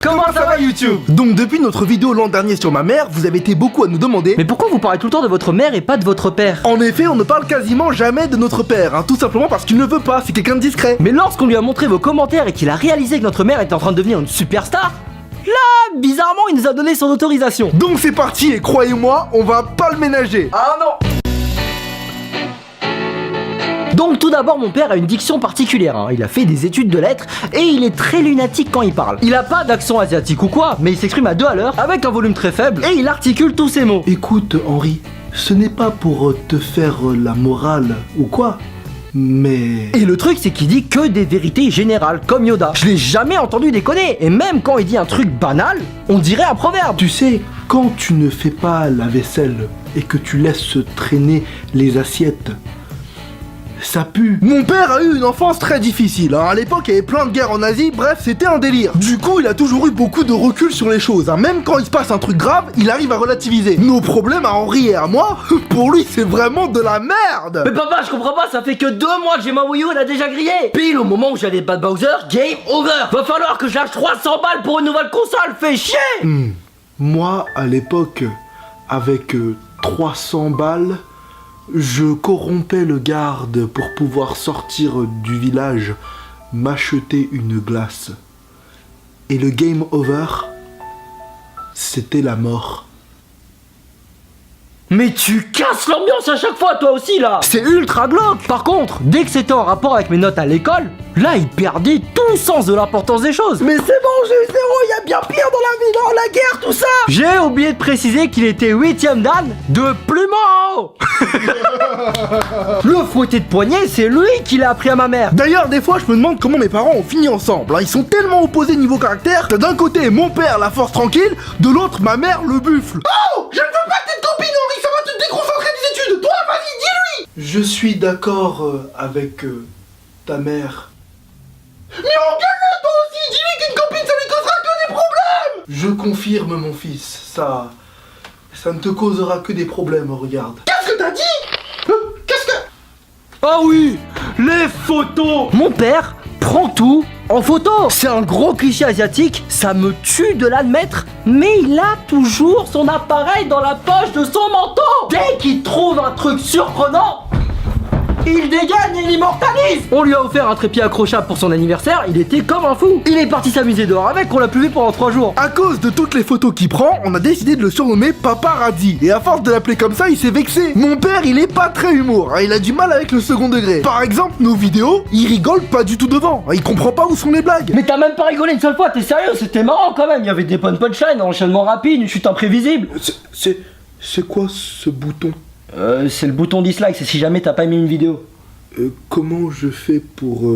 Comment ça va YouTube? Donc depuis notre vidéo l'an dernier sur ma mère, vous avez été beaucoup à nous demander. Mais pourquoi vous parlez tout le temps de votre mère et pas de votre père? En effet, on ne parle quasiment jamais de notre père, hein, tout simplement parce qu'il ne veut pas, c'est quelqu'un de discret. Mais lorsqu'on lui a montré vos commentaires et qu'il a réalisé que notre mère était en train de devenir une superstar, là, bizarrement, il nous a donné son autorisation. Donc c'est parti et croyez-moi, on va pas le ménager. Ah non! Donc tout d'abord, mon père a une diction particulière, hein. Il a fait des études de lettres et il est très lunatique quand il parle. Il a pas d'accent asiatique ou quoi, mais il s'exprime à 2 à l'heure avec un volume très faible et il articule tous ses mots. Écoute Henri, ce n'est pas pour te faire la morale ou quoi, mais... Et le truc c'est qu'il dit que des vérités générales, comme Yoda. Je l'ai jamais entendu déconner, et même quand il dit un truc banal, on dirait un proverbe. Tu sais, quand tu ne fais pas la vaisselle et que tu laisses traîner les assiettes, ça pue. Mon père a eu une enfance très difficile, hein. À l'époque il y avait plein de guerres en Asie, bref c'était un délire. Du coup il a toujours eu beaucoup de recul sur les choses, hein. Même quand il se passe un truc grave, il arrive à relativiser. Nos problèmes à Henri et à moi, pour lui c'est vraiment de la merde. Mais papa, je comprends pas, ça fait que 2 mois que j'ai ma Wii U, elle a déjà grillé. Pile au moment où j'allais battre Bowser, game over. Va falloir que je lâche 300 balles pour une nouvelle console, fais chier. Moi à l'époque, avec 300 balles, je corrompais le garde pour pouvoir sortir du village, m'acheter une glace. Et le game over, c'était la mort. Mais tu casses l'ambiance à chaque fois, toi aussi là. C'est ultra glauque. Par contre, dès que c'était en rapport avec mes notes à l'école, là il perdait tout le sens de l'importance des choses. Mais c'est bon, j'ai eu 0, il y a bien pire dans la vie, dans la guerre, tout ça. J'ai oublié de préciser qu'il était 8ème dan de plume en haut. Le fouetté de poignet, c'est lui qui l'a appris à ma mère. D'ailleurs, des fois, je me demande comment mes parents ont fini ensemble, hein. Ils sont tellement opposés niveau caractère que d'un côté, mon père, la force tranquille, de l'autre, ma mère, le buffle. Oh, je ne veux pas que t'aies de copine, Henri, ça va te déconcentrer des études. Toi, vas-y, dis-lui. Je suis d'accord avec ta mère. Mais engueule-le, toi aussi. Dis-lui qu'une copine, ça lui causera que des problèmes. Je confirme, mon fils, ça ne te causera que des problèmes, regarde. Qu'est-ce que t'as dit? Qu'est-ce que... Ah oui, les photos. Mon père prend tout en photo. C'est un gros cliché asiatique, ça me tue de l'admettre, mais il a toujours son appareil dans la poche de son manteau. Dès qu'il trouve un truc surprenant, il dégaine et l'immortalise. On lui a offert un trépied accrochable pour son anniversaire, il était comme un fou. Il est parti s'amuser dehors avec, on l'a plus vu pendant 3 jours. À cause de toutes les photos qu'il prend, on a décidé de le surnommer Paparazzi. Et à force de l'appeler comme ça, il s'est vexé. Mon père, il est pas très humour, hein. Il a du mal avec le second degré. Par exemple, nos vidéos, il rigole pas du tout devant. Il comprend pas où sont les blagues. Mais t'as même pas rigolé une seule fois, t'es sérieux? C'était marrant quand même, il y avait des bonnes punchlines, un enchaînement rapide, une chute imprévisible. C'est quoi ce bouton? C'est le bouton dislike, c'est si jamais t'as pas aimé une vidéo. Comment je fais pour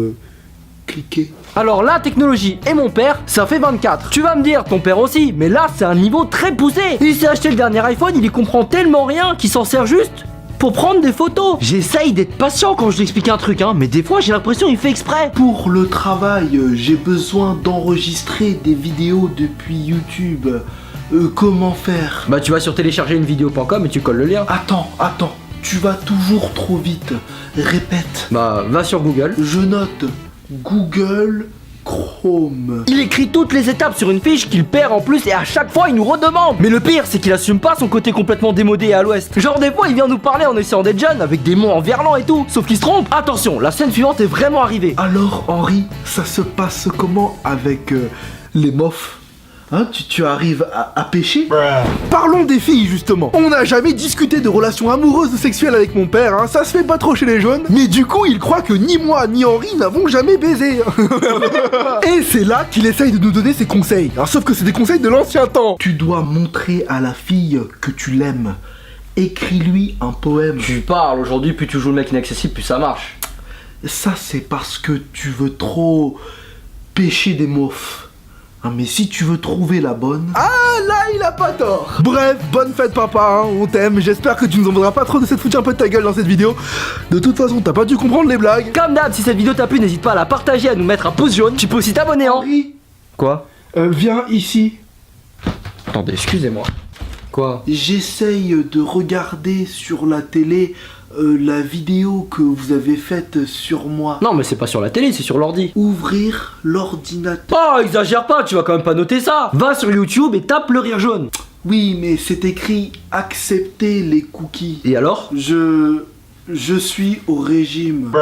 cliquer? Alors la technologie et mon père, ça fait 24. Tu vas me dire, ton père aussi, mais là c'est un niveau très poussé. Il s'est acheté le dernier iPhone, il y comprend tellement rien qu'il s'en sert juste pour prendre des photos. J'essaye d'être patient quand je lui explique un truc, hein, mais des fois j'ai l'impression qu'il fait exprès. Pour le travail, j'ai besoin d'enregistrer des vidéos depuis YouTube. Comment faire? Bah tu vas sur téléchargerinvidéo.com et tu colles le lien. Attends. Tu vas toujours trop vite. Répète. Bah va sur Google. Je note Google Chrome. Il écrit toutes les étapes sur une fiche qu'il perd en plus et à chaque fois il nous redemande. Mais le pire c'est qu'il assume pas son côté complètement démodé et à l'ouest. Genre des fois il vient nous parler en essayant d'être jeune avec des mots en verlan et tout. Sauf qu'il se trompe. Attention, la scène suivante est vraiment arrivée. Alors Henri, ça se passe comment avec les mofs? Hein, tu arrives à pêcher? Parlons des filles justement. On n'a jamais discuté de relations amoureuses ou sexuelles avec mon père, hein. Ça se fait pas trop chez les jeunes. Mais du coup il croit que ni moi ni Henri n'avons jamais baisé. Et c'est là qu'il essaye de nous donner ses conseils. Alors, sauf que c'est des conseils de l'ancien temps. Tu dois montrer à la fille que tu l'aimes. Écris-lui un poème. Tu parles aujourd'hui, plus tu joues le mec inaccessible, plus ça marche. Ça c'est parce que tu veux trop pêcher des mofs. Ah, mais si tu veux trouver la bonne... Ah là il a pas tort. Bref, bonne fête papa, hein, on t'aime. J'espère que tu nous en voudras pas trop de cette foutu un peu de ta gueule dans cette vidéo. De toute façon t'as pas dû comprendre les blagues. Comme d'hab, si cette vidéo t'a plu, n'hésite pas à la partager, à nous mettre un pouce jaune. Tu peux aussi t'abonner, hein. Henri, Quoi? viens ici. Attendez, excusez-moi. Quoi? J'essaye de regarder sur la télé la vidéo que vous avez faite sur moi. Non, mais c'est pas sur la télé, c'est sur l'ordi. Ouvrir l'ordinateur. Oh, exagère pas, tu vas quand même pas noter ça. Va sur YouTube et tape le rire jaune. Oui, mais c'est écrit accepter les cookies. Et alors? Je suis au régime.